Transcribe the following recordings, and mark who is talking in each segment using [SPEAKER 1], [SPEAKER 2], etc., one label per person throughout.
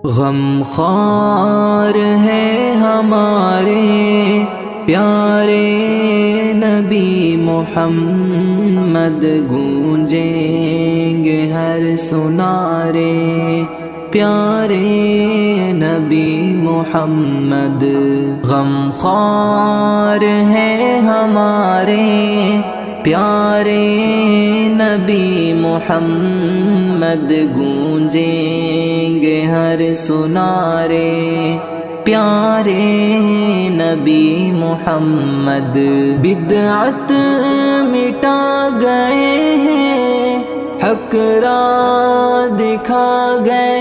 [SPEAKER 1] غم خوار ہے ہمارے پیارے نبی محمد، گونجیں گے ہر سنارے پیارے نبی محمد۔ غم خوار ہے ہمارے پیارے نبی محمد، گونجیں گے ہر سنارے پیارے نبی محمد۔ بدعت مٹا گئے ہیں، حق راہ دکھا گئے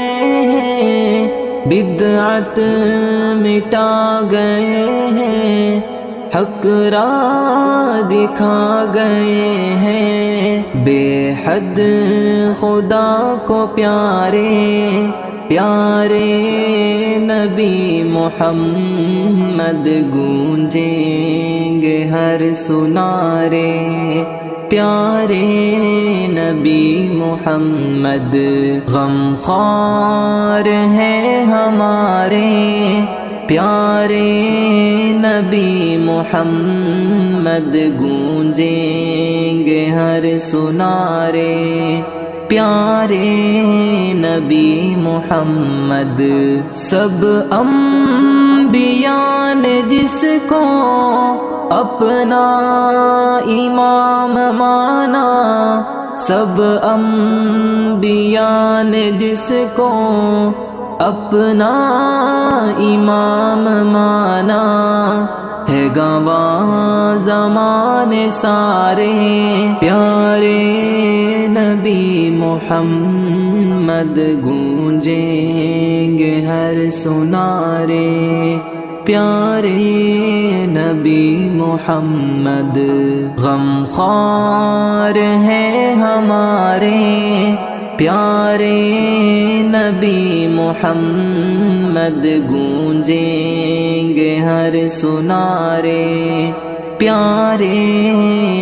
[SPEAKER 1] ہیں، بدعت مٹا گئے ہیں، حق راہ دکھا گئے ہیں، بے حد خدا کو پیارے پیارے نبی محمد، گونجیں گے ہر سنارے پیارے نبی محمد۔ غم خوار ہے ہمارے پیارے نبی محمد، گونجیں گے ہر سنارے پیارے نبی محمد۔ سب انبیاء نے جس کو اپنا امام مانا، سب انبیاء نے جس کو اپنا امام مانا، ہے گواہ زمانے سارے پیارے نبی محمد، گونجیں گے ہر سنارے پیارے نبی محمد۔ غم خوار ہے ہمارے پیارے نبی محمد، گونجیں گے ہر سنارے پیارے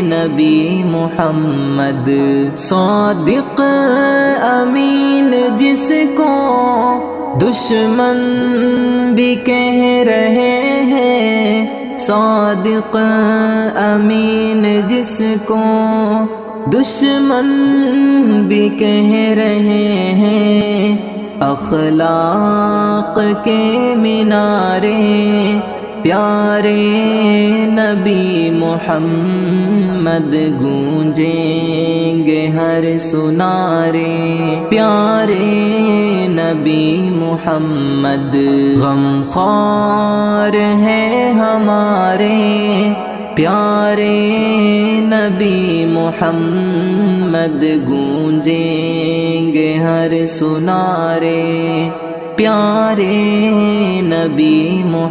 [SPEAKER 1] نبی محمد۔ صادق امین جس کو دشمن بھی کہہ رہے ہیں، صادق امین جس کو دشمن بھی کہہ رہے ہیں، اخلاق کے مینارے پیارے نبی محمد، گونجیں گے ہر سنارے پیارے نبی محمد۔ غم خوار ہے ہمارے پیارے نبی محمد، گونجیں گے ہر سنارے پیارے نبی محمد۔